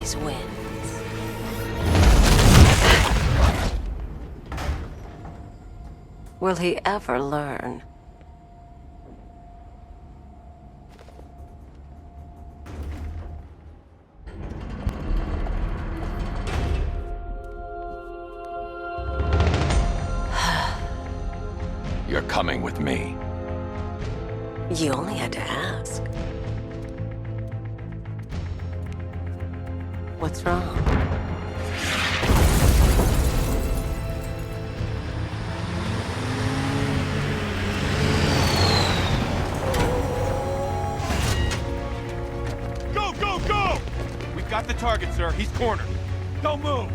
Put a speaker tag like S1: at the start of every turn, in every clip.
S1: wins. Will he ever learn?
S2: You're coming with me.
S1: You only had to ask. What's wrong?
S3: Go, go, go! We've got the target, sir. He's cornered. Don't move!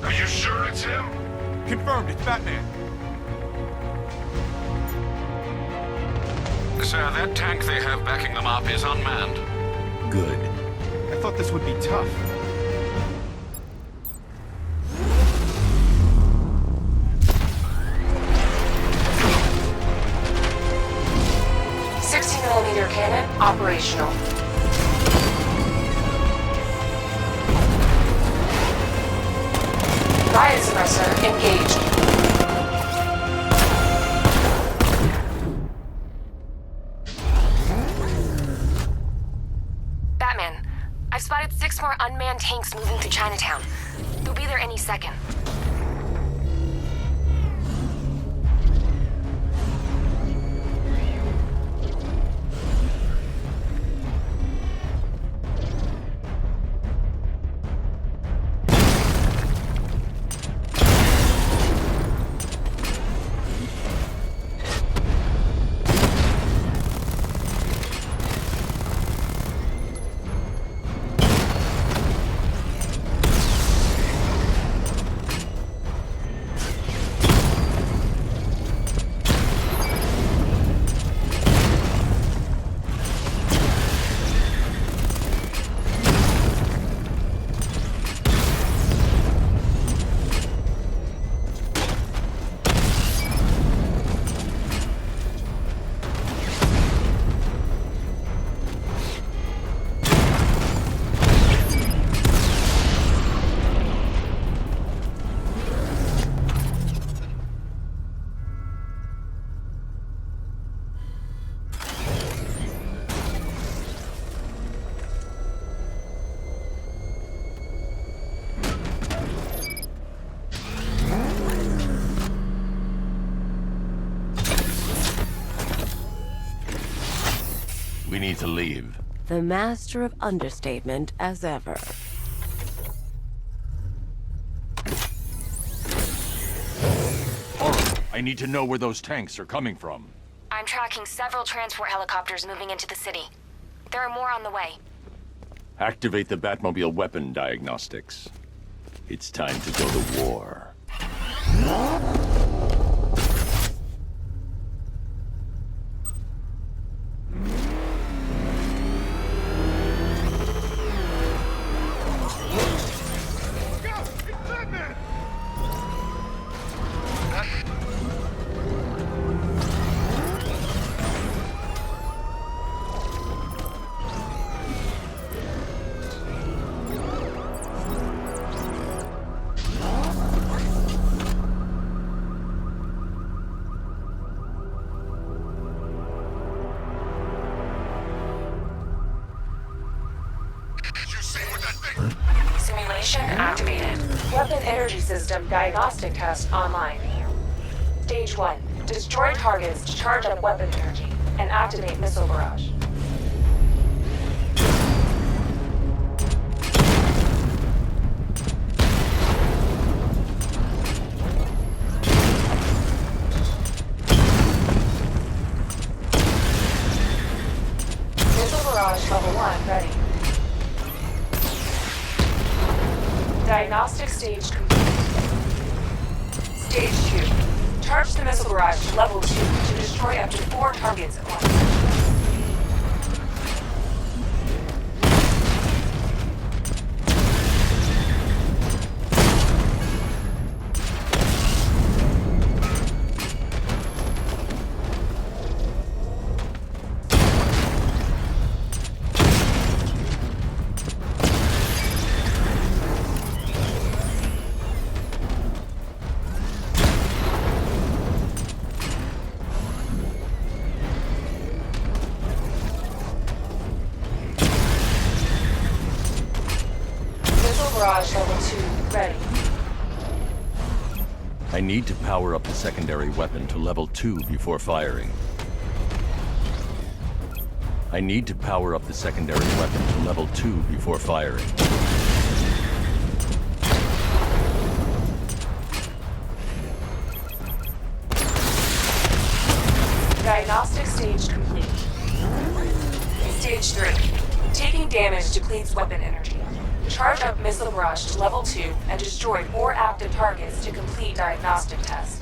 S4: Are you sure it's him?
S3: Confirmed, it's Batman.
S4: Sir, that tank they have backing them up is unmanned.
S2: Good.
S3: I thought this would be tough.
S1: .60mm cannon operational. Riot suppressor engaged. Batman, I've spotted 6 more unmanned tanks moving to Chinatown. They'll be there any second.
S2: We need to leave.
S1: The master of understatement as ever.
S3: I need to know where those tanks are coming from.
S5: I'm tracking several transport helicopters moving into the city. There are more on the way.
S2: Activate the Batmobile weapon diagnostics. It's time to go to war.
S1: Weapon Energy System Diagnostic Test online. Stage 1. Destroy targets to charge up weapon energy and activate missile barrage. Missile barrage level 1 ready. Diagnostic stage complete. Stage 2. Charge the missile barrage to level 2 to destroy up to 4 targets at once. Barrage level 2 ready.
S2: I need to power up the secondary weapon to level 2 before firing. I need to power up the secondary weapon to level 2 before firing.
S1: Diagnostic stage complete. Stage 3. Taking damage depletes weapon energy. Charge up missile barrage to level 2 and destroy 4 active targets to complete diagnostic test.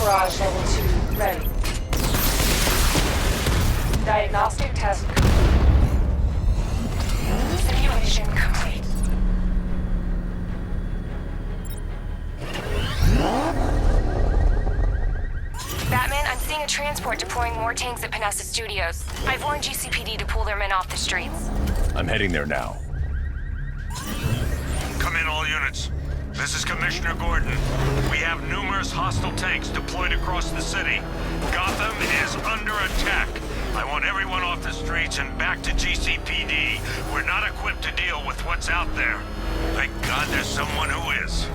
S1: Barrage level 2 ready. Diagnostic test complete. Simulation complete.
S5: Batman, I'm seeing a transport deploying more tanks at Panessa Studios. I've warned GCPD to pull their men off the streets.
S2: I'm heading there now.
S6: Come in, all units. This is Commissioner Gordon. We have numerous hostile tanks deployed across the city. Gotham is under attack. I want everyone off the streets and back to GCPD. We're not equipped to deal with what's out there. Thank God there's someone who is.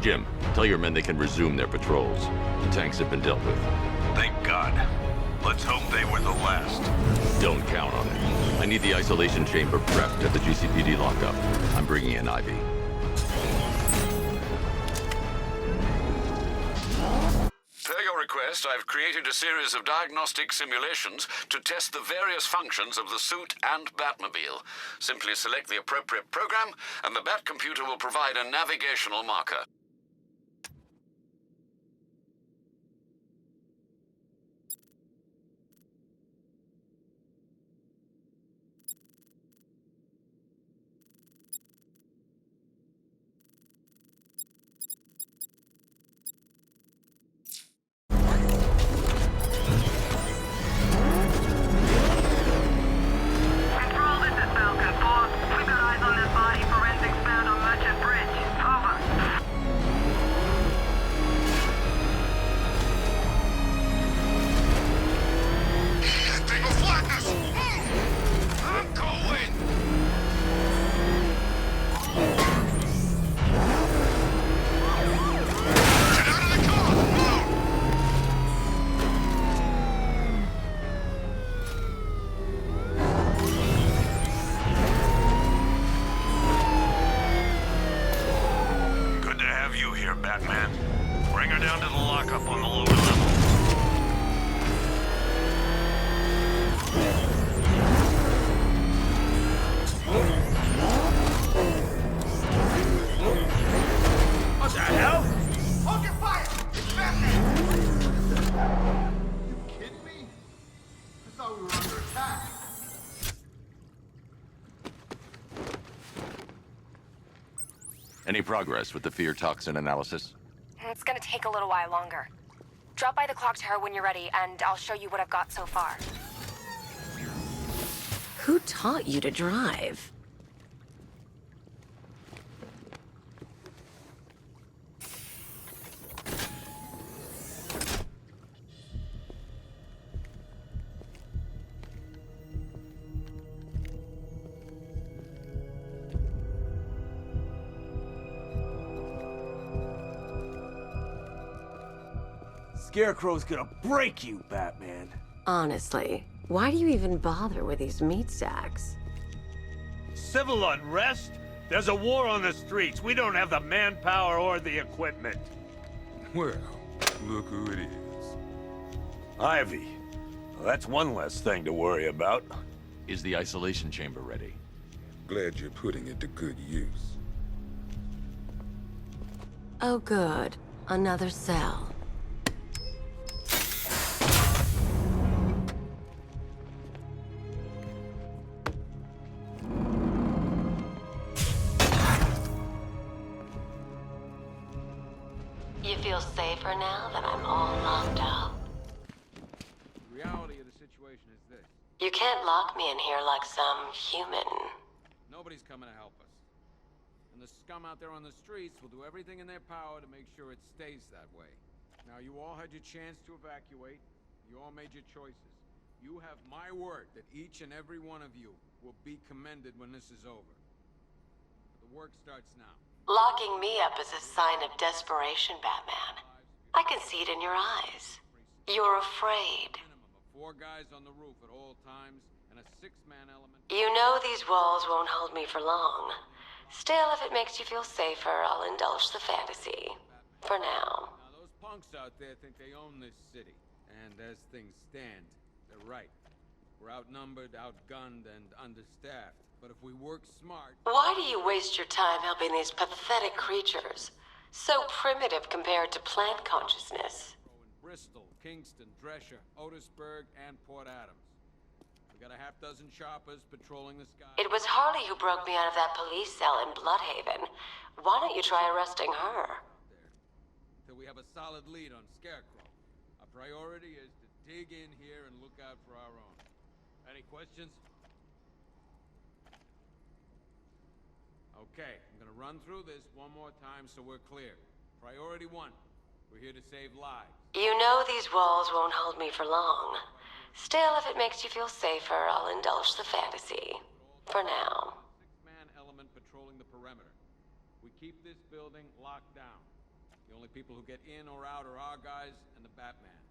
S2: Jim, tell your men they can resume their patrols. The tanks have been dealt with.
S6: Thank God. Let's hope they were the last.
S2: Don't count on it. I need the isolation chamber prepped at the GCPD lockup. I'm bringing in Ivy.
S4: Per your request, I've created a series of diagnostic simulations to test the various functions of the suit and Batmobile. Simply select the appropriate program, and the Bat computer will provide a navigational marker.
S6: Batman. Bring her down to the lockup on the lower level.
S3: What the hell?
S7: Hold your fire! It's Batman! You kidding me? I thought we were under attack.
S2: Any progress with the fear toxin analysis?
S5: It's gonna take a little while longer. Drop by the clock tower when you're ready, and I'll show you what I've got so far.
S8: Who taught you to drive?
S3: Scarecrow's gonna break you, Batman.
S8: Honestly, why do you even bother with these meat sacks?
S6: Civil unrest? There's a war on the streets. We don't have the manpower or the equipment.
S9: Well, look who it is.
S6: Ivy. Well, that's one less thing to worry about.
S2: Is the isolation chamber ready?
S9: Glad you're putting it to good use.
S8: Oh good, another cell. You feel safer now that I'm all locked up?
S3: The reality of the situation is this.
S8: You can't lock me in here like some human.
S3: Nobody's coming to help us. And the scum out there on the streets will do everything in their power to make sure it stays that way. Now, you all had your chance to evacuate. You all made your choices. You have my word that each and every one of you will be commended when this is over. But the work starts now.
S8: Locking me up is a sign of desperation, Batman. I can see it in your eyes. You're afraid.
S3: Minimum of 4 guys on the roof at all times and a 6-man element.
S8: You know these walls won't hold me for long. Still, if it makes you feel safer, I'll indulge the fantasy. For now.
S3: Now, those punks out there think they own this city. And as things stand, they're right. We're outnumbered, outgunned, and understaffed. But if we work smart...
S8: Why do you waste your time helping these pathetic creatures? So primitive compared to plant consciousness.
S3: In Bristol, Kingston, Drescher, Otisburg, and Port Adams. We got a half-dozen choppers patrolling the sky.
S8: It was Harley who broke me out of that police cell in Bloodhaven. Why don't you try arresting her?
S3: There. Till we have a solid lead on Scarecrow. Our priority is to dig in here and look out for our own. Any questions? Okay, I'm gonna run through this one more time so we're clear. Priority 1, we're here to save lives.
S8: You know these walls won't hold me for long. Still, if it makes you feel safer, I'll indulge the fantasy. For now.
S3: 6-man element patrolling the perimeter. We keep this building locked down. The only people who get in or out are our guys and the Batman.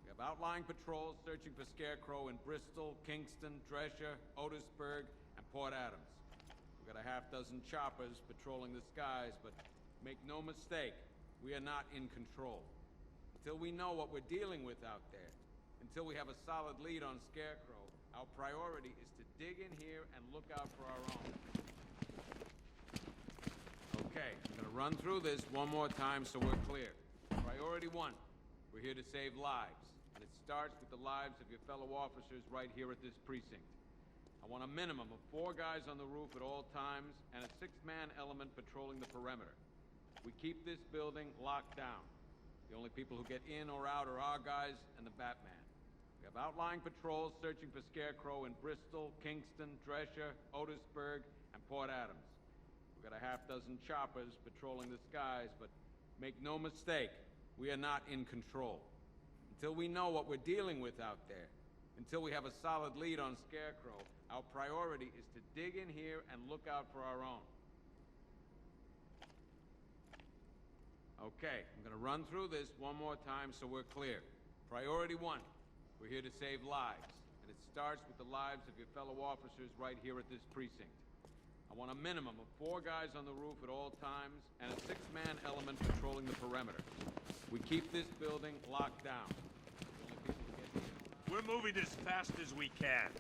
S3: We have outlying patrols searching for Scarecrow in Bristol, Kingston, Drescher, Otisburg, and Port Adams. We've got a half-dozen choppers patrolling the skies, but make no mistake, we are not in control. Until we know what we're dealing with out there, until we have a solid lead on Scarecrow, our priority is to dig in here and look out for our own. Okay, I'm gonna run through this one more time so we're clear. Priority 1, we're here to save lives, and it starts with the lives of your fellow officers right here at this precinct. I want a minimum of 4 guys on the roof at all times, and a 6-man element patrolling the perimeter. We keep this building locked down. The only people who get in or out are our guys and the Batman. We have outlying patrols searching for Scarecrow in Bristol, Kingston, Drescher, Otisburg, and Port Adams. We've got a half-dozen choppers patrolling the skies, but make no mistake, we are not in control. Until we know what we're dealing with out there, until we have a solid lead on Scarecrow, our priority is to dig in here and look out for our own. Okay, I'm gonna run through this one more time so we're clear. Priority 1, we're here to save lives, and it starts with the lives of your fellow officers right here at this precinct. I I want a minimum of 4 guys on the roof at all times, and a 6-man element patrolling the perimeter. We keep this building locked down. The only people who get in and
S6: We're moving as fast as we can.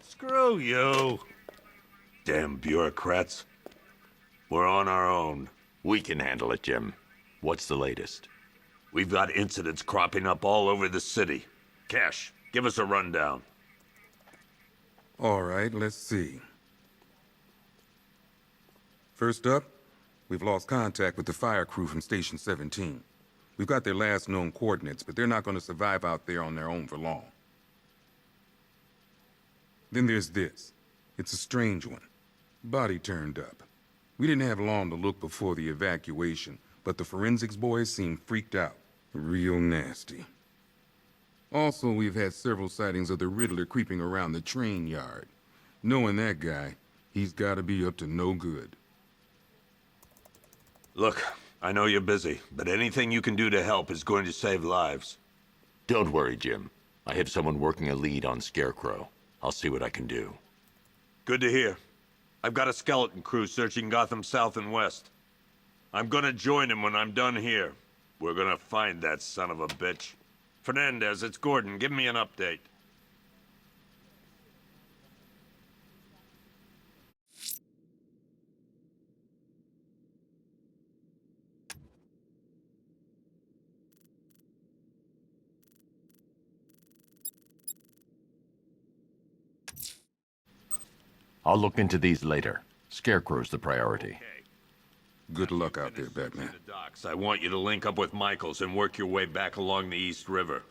S6: Screw you. Damn bureaucrats. We're on our own.
S2: We can handle it, Jim. What's the latest?
S6: We've got incidents cropping up all over the city. Cash, give us a rundown.
S9: All right, let's see. First up, we've lost contact with the fire crew from Station 17. We've got their last known coordinates, but they're not going to survive out there on their own for long. Then there's this. It's a strange one. Body turned up. We didn't have long to look before the evacuation, but the forensics boys seemed freaked out. Real nasty. Also, we've had several sightings of the Riddler creeping around the train yard. Knowing that guy, he's gotta be up to no good.
S6: Look, I know you're busy, but anything you can do to help is going to save lives.
S2: Don't worry, Jim. I have someone working a lead on Scarecrow. I'll see what I can do.
S6: Good to hear. I've got a skeleton crew searching Gotham South and West. I'm gonna join him when I'm done here. We're gonna find that son of a bitch. Fernandez, it's Gordon. Give me an update.
S2: I'll look into these later. Scarecrow's the priority.
S9: Good luck out there, Batman.
S6: The docks. I want you to link up with Michaels and work your way back along the East River.